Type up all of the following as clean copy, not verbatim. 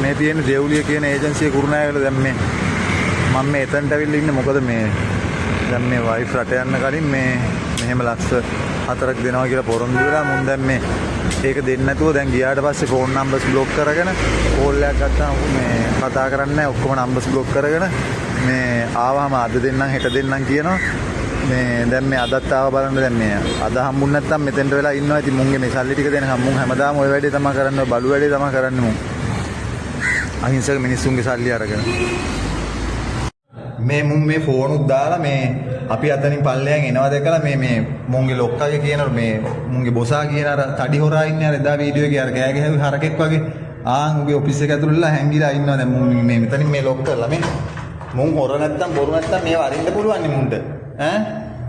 මේ තියෙන දෙවුලිය කියන ඒජන්සිය කුරුණෑගල දැන් මේ මම මේ එතනට අවිල්ල ඉන්නේ මොකද මේ දැන් මේ වයිෆ් රට යන්න කලින් මේ මෙහෙම ලක්ෂ 4ක් දෙනවා කියලා පොරොන්දු වෙලා මුන් දැන් මේ ඒක දෙන්නේ නැතුව දැන් ගියාට පස්සේ ෆෝන් නම්බර්ස් බ්ලොක් කරගෙන කෝල් එකක් ගත්තාම මේ කතා කරන්නේ නැහැ ඔක්කොම නම්බර්ස් බ්ලොක් කරගෙන මේ ආවම අද දෙන්නම් හෙට දෙන්නම් කියනවා මේ දැන් මේ අදත් ආව බලන්න දැන් මේ අද හම්බුනේ නැත්තම් මෙතෙන්ට වෙලා ඉන්නවා ඉතින් මුන්ගේ මේ සල්ලි ටික දෙනකම් මුන් හැමදාම ওই වැඩේ තමයි කරන්නේ බලු වැඩේ තමයි කරන්නේ මුන් අහිංසක මිනිස්සුන්ගේ සල්ලි අරගෙන මේ මුන් මේ ෆෝන් උත් දාලා මේ අපි අතනින් පල්ලෙයන් එනවා දැකලා මේ මුන්ගේ ලොක්කගේ කියන මේ මුන්ගේ බොසා කියන අර තඩි හොරා ඉන්නේ අර එදා වීඩියෝ එකේ අර කෑ ගැහුවේ හරකෙක් වගේ උගේ ඔෆිස් එක ඇතුළේ හැංගිලා ඉන්නවා දැන් මුන් මේ මෙතනින් මේ ලොක් කරලා මේ මුන් හොර නැත්තම් බොරු නැත්තම් මේව අරින්න පුළුවන් නේ මුන්ට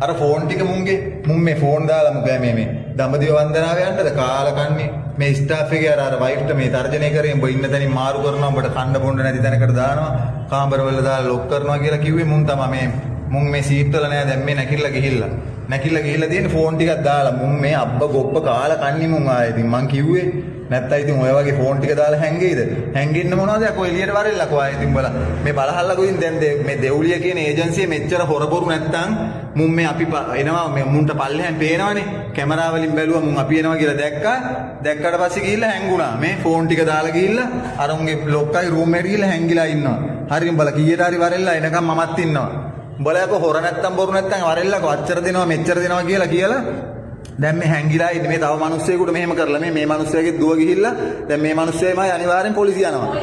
අර ෆෝන් ටික මුන් මේ ෆෝන් දාලා මුගෑ මේ දඹදිව වන්දනාවේ යන්නද කාලකන්ණි මේ ස්ටාෆ් එකේ අර වයිෆ්ට මේ තර්ජනය කරේ උඹ ඉන්න තැනින් මාරු කරනවා උඹට කන්න බොන්න නැති තැනකට දානවා කාමරවල දාලා ලොක් කරනවා කියලා කිව්වේ මුන් තමයි මුන් මේ සීට් වල නෑ දැන් මේ නැකිලා ගිහිල්ලා තියෙන ෆෝන් ටිකක් දාලා මුන් මේ අබ්බ ගොප්ප කාලා කන්නේ මුන් ආයේ ඉතින් මං කිව්වේ නැත්තම් ඉතින් ඔය වගේ ෆෝන් ටික දාලා හැංගෙයිද හැංගෙන්න මොනවද යකෝ එළියට වරෙල්ලකෝ ආයේ ඉතින් බල මේ බලහල්ලකෝ ඉතින් දැන් මේ දෙවුලිය කියන ඒජන්සිය මෙච්චර හොරබොරු නැත්තම් මුන් මේ අපි එනවා මේ මුන්ට පල්ලෙහෙන් පේනවනේ කැමරා වලින් බැලුවා මුන් අපි එනවා කියලා දැක්කට පස්සේ ගිහිල්ලා හැංගුණා මේ ෆෝන් ටික දාලා ගිහිල්ලා අර උන්ගේ ලොක්කයි රූම් එකට ගිහිල්ලා හැංගිලා ඉන්නවා හරියට බල කීයට හරි වරෙල්ලා එනකම් මමත් ඉන්නවා උඹලයක හොර නැත්තම් බොරු නැත්තම් වරෙල්ලකෝ අච්චර දෙනවා මෙච්චර දෙනවා කියලා දැන් මේ හැංගිලා ඉන්නේ මේ තව මිනිස්සෙකුට මෙහෙම කරලා මේ මිනිස්සයාගේ දුව ගිහිල්ලා දැන් මේ මිනිස්සයමයි අනිවාර්යෙන් පොලිසිය යනවා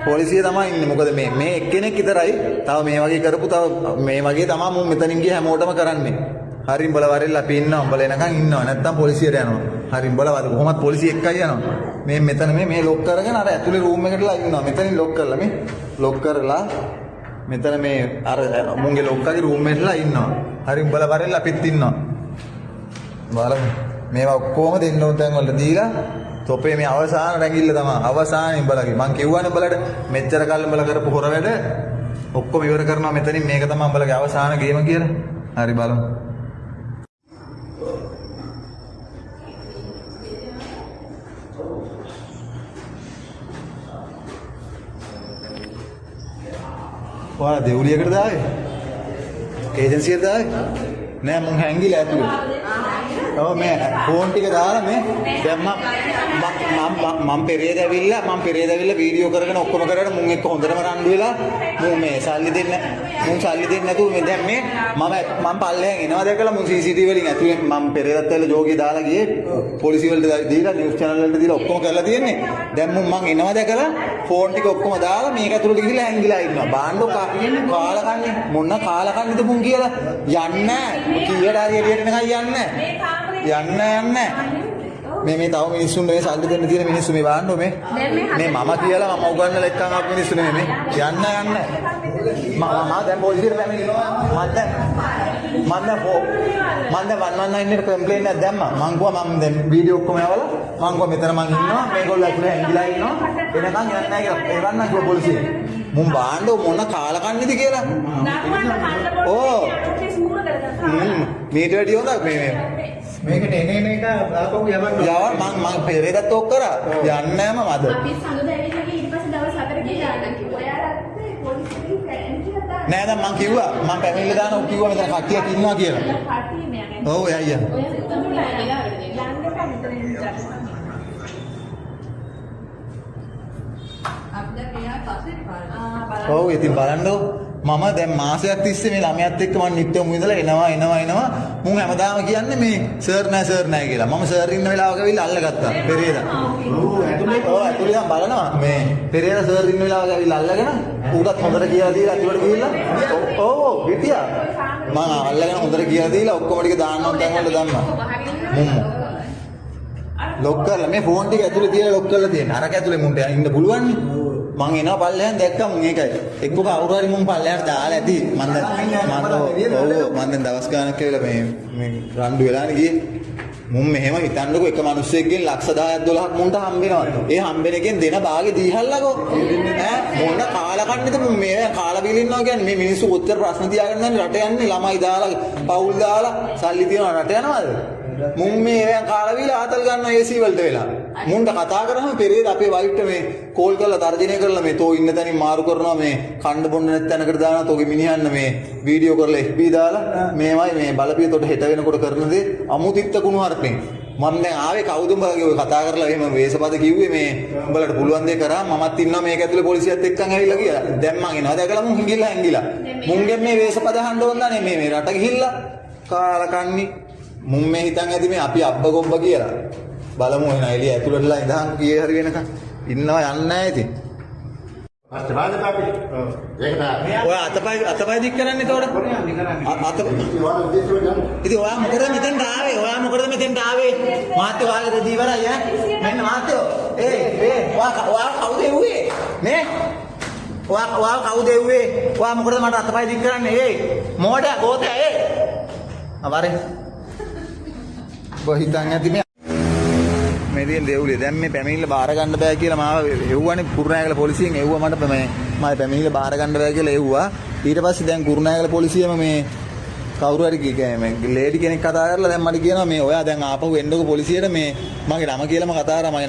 පොලිසිය තමයි ඉන්නේ මොකද මේ එක්කෙනෙක් විතරයි තව මේ වගේ කරපු තව මේ වගේ තමයි මම මෙතනින් ගිය හැමෝටම කරන්නේ හරිම බල වරෙල්ලා අපි ඉන්නවා උඹල එනකන් ඉන්නවා නැත්තම් පොලිසියට යනවා හරිම බලවද කොහොමත් පොලිසිය එක්කයි යනවා මේ මෙතන මේ ලොක් කරගෙන අර ඇතුලේ රූම් එකටලා ඉන්නවා මෙතනින් ලොක් කරලා මේ ලොක් කරලා මෙතන මේ අර මුන්ගේ ලොක්කගේ රූම් එකටලා ඉන්නවා හරිම බල වරෙල්ලා අපිත් ඉන්නවා බලමු මේවා ඔක්කොම දෙන්න ඕන තැන් වල දීලා තොපේ මේ අවසාන රැඟිල්ල තමයි අවසානින් බලගේ මං කිව්වනේ බලට මෙච්චර කල් බල කරපු හොර වැඩ ඔක්කොම ඉවර කරනවා මෙතනින් මේක තමයි බලගේ අවසාන ගේම කියලා හරි බලමු ඔයාලා දෙවුලියකට දාවේ ඒජන්සියට දාවේ නෑ මං හැංගිලා ඇතුලේ ඔව් මේ ෆෝන් ටික දාලා මේ දැන් මම පෙරේද ඇවිල්ලා වීඩියෝ කරගෙන ඔක්කොම කරගෙන මුන් එක්ක හොඳටම රණ්ඩු වෙලා මුන් මේ සල්ලි දෙන්න නැතුව මේ දැන් මේ මම පල්ලෙහෙන් එනවා දැකලා මුන් CCTV වලින් ඇතුලේ මම පෙරේදත් ඇවිල්ලා ජෝගිය දාලා ගියේ පොලිසිය වලට දීලා නිවුස් channel වලට දීලා ඔක්කොම කරලා තියෙන්නේ දැන් මම එනවා දැකලා ෆෝන් ටික ඔක්කොම දාලා මේක ඇතුලට ගිහිල්ලා හැංගිලා ඉන්නවා බාණ්ඩෝ කාලකන්නේ මොන කාලකන්නේද මුන් කියලා යන්නේ කීයට හරි එළියට එනකන් යන්නේ මේ තව මිනිස්සුන් මේ සල්ලි දෙන්න තියෙන මිනිස්සු මේ බාන්නෝ මේ මම කියලා මම උගන්නලා එක්කන් ආපු මිනිස්සු නෙමෙයි මේ යන්න මම දැන් පොලිසියට පැමිණෙනවා මම දැන් 119 එකට කම්ප්ලේන්ට් එකක් දැම්මා මං කිව්වා මම දැන් වීඩියෝ ඔක්කොම යවලා මං කිව්වා මෙතන මං ඉන්නවා මේගොල්ලෝ ඇතුලේ හැංගිලා ඉන්නවා එනකන් යන්නේ නැහැ කියලා එවන්න කිව්වා පොලිසිය මුන් බාන්නෝ මොන කාලකන්නේද කියලා ඕ මීට වැඩි හොඳක් මේකට එන එක ආපහු යවන්න මම පෙරේදත් ඔක් කරා යන්නේ නැහැ මම අද අපි සඳුදා ඇවිල්ලා ගිහින් ඊට පස්සේ දවස් 4 ගිහලා කිව්වා ඔයාලත් පොලිසියෙන් කැන්ටිලා නෑ දැන් මම කිව්වා මම පැමිණිලා දානවා කිව්වා මෙතන කට්ටියක් ඉන්නවා කියලා කට්ටිය මෙයා ඔව් අයියා ඔව් ඉතින් බලන්නකො මම දැන් මාසයක් තිස්සේ මේ ළමයාත් එක්ක මම නිත්‍යම ඉඳලා එනවා මුන් හැමදාම කියන්නේ මේ සර් නෑ කියලා මම සර් ඉන්න වෙලාවක ඇවිල්ලා අල්ලගත්තා පෙරේදා ඇතුලේ දැන් බලනවා මේ පෙරේදා සර් ඉන්න වෙලාවක ඇවිල්ලා අල්ලගෙන ඌටත් හොඳට කියලා දීලා ඇතුලට ගිහිල්ලා ඔව් හිටියා මම අල්ලගෙන හොඳට කියලා දීලා ඔක්කොම ටික දාන්නවා දැන් වල දැම්මා ලොක් කරලා මේ ෆෝන් ටික ඇතුලේ තියලා ලොක් කරලා තියෙන අරක ඇතුලේ මුන්ට ඉන්න පුළුවන් නේ මං එනවා පල්ලෙහාන් දැක්කම මේකයි එක්ක කවුරු හරි මුන් පල්ලෙහාට දාලා ඇති මම දැන් දවස් ගානක් කියලා මේ රණ්ඩු වෙලානේ ගියේ මුන් මෙහෙම හිතන්නකෝ එක මිනිස්සෙක්ගෙන් ලක්ෂ 10ක් 12ක් මුන්ට හම්බ වෙනවා ඒ හම්බෙන එකෙන් දෙන භාගෙ දීහල්ලකෝ මොන කාලකන්නේද මුන් මේ කාලා බීලා ඉන්නවා කියන්නේ මේ මිනිස්සු කොච්චර ප්‍රශ්න තියාගෙන දැන් රට යන්නේ ළමයි දාලා පවුල් දාලා සල්ලි තියනවා රට යනවාද මුන් මේ කාලා බීලා ආතල් ගන්නවා AC වලට වෙලා මුන්ට කතා කරාම පෙරේද අපේ වයිෆ්ට මේ කෝල් කරලා තර්ජනය කරලා මේ තෝ ඉන්න තැනින් මාරු කරනවා මේ කණ්ඩ බොන්න නැති තැනකට දානවා තෝගේ මිනිහන්න මේ වීඩියෝ කරලා FB දාලා මේවයි මේ බලපියතොට හෙට වෙනකොට කරන දේ අමුතිත්ත කුණු හරපෙන් මම දැන් ආවේ කවුද උඹගේ ඔය කතා කරලා එහෙම වේසපද කිව්වේ මේ උඹලට පුළුවන් දේ කරා මමත් ඉන්නවා මේක ඇතුලේ පොලිසියත් එක්කන් ඇවිල්ලා කියලා දැන් මං එනවා දැකලා මුන් හිඟිලා හැංගිලා මුන්ගෙන් මේ වේසපද අහන්න ඕන දන්නේ මේ රට ගිහිල්ලා කාලකන්නි මුන් මේ හිතන් ඇති මේ අපි අබ්බ ගොබ්බ කියලා බලමු එන එළිය ඇතුළටලා ඉඳන් කීයේ හරි වෙනකන් ඉන්නවා යන්නේ නැහැ ඉතින් අස්තවාද පාපි ඒකට ඔය අතපය දික් කරන්නේ එතකොට අත ඉතින් ඔයා මොකද මෙතෙන්ට ආවේ මාත්‍ය ඔයාගේ රෙදි ඉවරයි ඈ මෙන්න මාත්‍යෝ ඔයා කවුද එව්වේ මේ ඔයා කවුද එව්වේ ඔයා මොකද මට අතපය දික් කරන්නේ මොඩයා ගෝතයා අවරේ බහිතන් ඇති මේ මෙදින් දෙවුලේ දැන් මේ පැමිණිල්ල බාර ගන්න බෑ කියලා මාව එව්වනේ කුරුණෑගල පොලිසියෙන් එව්වා මට මම පැමිණිල්ල බාර ගන්න බෑ කියලා එව්වා ඊට පස්සේ දැන් කුරුණෑගල පොලිසියම මේ කවුරු හරි මේ ලේඩි කෙනෙක් කතා කරලා දැන් මට කියනවා මේ ඔයා දැන් ආපහු එන්නකො පොලිසියට මේ මගේ නම කියලාම කතා කරා මගේ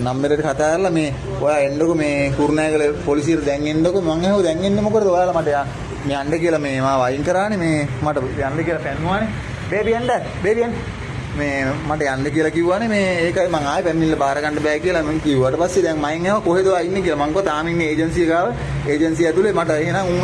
නම්බරේට කතා කරලා මේ ඔයා එන්නකො මේ කුරුණෑගල පොලිසියට දැන් එන්නකො මං ඇහුවා දැන් එන්නේ මොකටද ඔයාලා මට මේ යන්න කියලා මේ මාව වයින් කරානේ මේ මට යන්න කියලා පැන්නුවානේ බේබි යන්න මේ මට යන්න කියලා කිව්වානේ මේ ඒකයි මං ආයෙ පැමිණිල්ල බාර ගන්න බෑ කියලා මං කිව්වට පස්සේ දැන් මයින් ආව කොහෙද ඉන්නේ කියලා මං කිව්වා තාම ඉන්නේ ඒජන්සිය ගාව ඒජන්සිය ඇතුලේ මට එහෙනම් උන්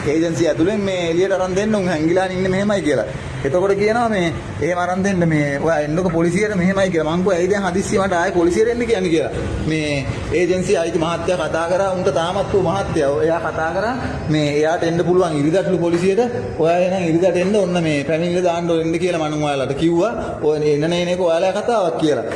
ඒජන්සිය ඇතුලේ මේ එළියට අරන් දෙන්න උන් හැංගිලා ඉන්නේ මෙහෙමයි කියලා. එතකොට කියනවා මේ එහෙම අරන් දෙන්න මේ ඔයා එන්නකො පොලිසියට මෙහෙමයි කියලා. මං කිව්වා ඇයි දැන් හදිස්සිය මට ආයෙ පොලිසියට එන්න කියන්නේ කියලා. මේ ඒජන්සිය අයිති මහත්තයා කතා කරා උන්ට තාමත් ඌ මහත්තයා එයා කතා කරා මේ එයාට එන්න පුළුවන් ඉරිදට්ටු පොලිසියට ඔයා එහෙනම් ඉරිදට එන්න ඔන්න මේ පැමිණිල්ල දාන්න ඕන කියලා මම ඔයාලට කිව්වා. ඔය එන්න නේනේක ඔයාලා කතාවක් කියලා.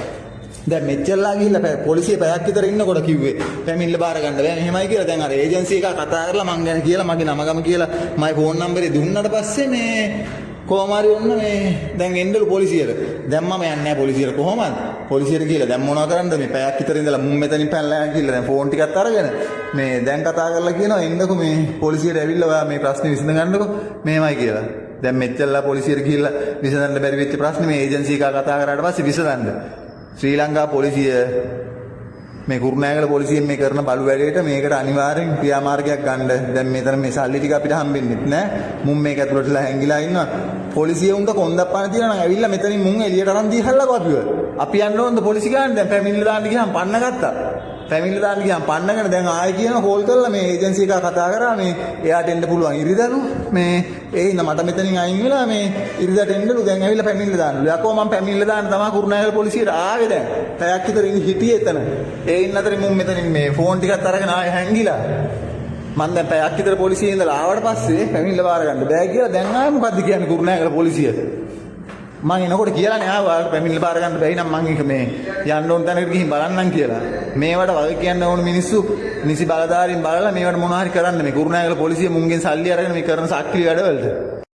දැන් මෙච්චරලා ගිහිල්ලා පොලිසිය පැයක් විතර ඉන්නකොට කිව්වේ පැමිණිල්ල බාර ගන්න බෑ මෙහෙමයි කියලා. දැන් අර ඒජන්සි එක කතා කරලා මං ගැන කියලා මගේ නම ගම කියලා මගේ ෆෝන් නම්බරේ දුන්නාට පස්සේ මේ කොහොම හරි ඔන්න මේ දැන් එන්නලු පොලිසියට. දැන් මම යන්නේ නැහැ පොලිසියට කොහොමද? පොලිසියට ගිහලා දැන් මොනව කරන්නද මේ පැයක් විතර ඉඳලා මුන් මෙතනින් පැනලා යන්න කියලා දැන් ෆෝන් ටිකත් අරගෙන මේ දැන් කතා කරලා කියනවා එන්නකො මේ පොලිසියට ඇවිල්ලා ඔයා මේ ප්‍රශ්නේ විසඳ ගන්නකො මෙහෙමයි කියලා. දැන් මෙච්චරලා පොලිසියට ගිහිල්ලා විසඳන්න බැරි වෙච්ච ප්‍රශ්නේ මේ ඒජන්සි එක කතා කරාට පස්සේ විසඳන්න. ශ්‍රී ලංකා පොලිසිය මේ කුරුණෑගල පොලිසියෙන් මේ කරන බලු වැඩේට මේකට අනිවාර්යෙන් ක්‍රියාමාර්ගයක් ගන්න. දැන් මෙතන මේ සල්ලි ටික අපිට හම්බෙන්නේ නැහැ. මුන් මේක ඇතුළටලා හැංගිලා ඉන්නවා. පොලිසිය උන්ට කොන්දප්පන තියනවා නම් ඇවිල්ලා මෙතනින් මුන් එළියට අරන් දීහල්ලාකෝ අපිව. අපි යන්න ඕනද පොලිසිය ගන්න දැන් පැමිණිල්ල දාන්න ගියාම පන්න ගත්තා. පැමිණිල්ල දාන්න ගියාම පන්නගෙන දැන් ආයෙ කියනවා කෝල් කරලා මේ ඒජන්සි එක කතා කරා මේ එයාට එන්න පුළුවන් ඉරිදලු මේ ඒ ඉන්න මට මෙතනින් අයින් වෙලා මේ ඉරිදට එන්නලු දැන් ඇවිල්ලා පැමිණිල්ල දාන්නලු. යකෝ මම පැමිණිල්ල දාන්න තමයි කුරුණෑගල පොලිසියට ආවේ දැන්. පැයක් විතර හිටියේ එතන. ඒ ඉන්න අතරේ මුන් මෙතනින් මේ ෆෝන් ටිකත් අරගෙන ආයෙ හැංගිලා. මම දැන් පැයක් විතර පොලිසියේ ඉඳලා ආවට පස්සේ පැමිණිල්ල බාර ගන්න බෑ කියලා දැන් ආයෙ මොකද්ද කියන්නේ කුරුණෑගල පොලිසිය. මම එනකොට කියලානේ ආවා පැමිණිල්ල බාර ගන්න බැරි නම් මම මේ යන්න ඕන තැනකට ගිහින් බලන්නම් කියලා. මේවට වගේ කියන්න ඕන මිනිස්සු නිසි බලධාරීන් බලලා මේවට මොනවා හරි කරන්න මේ කුරුණෑගල පොලිසිය මුන්ගෙන් සල්ලි අරගෙන මේ කරන සක්‍රීය වැඩවලට.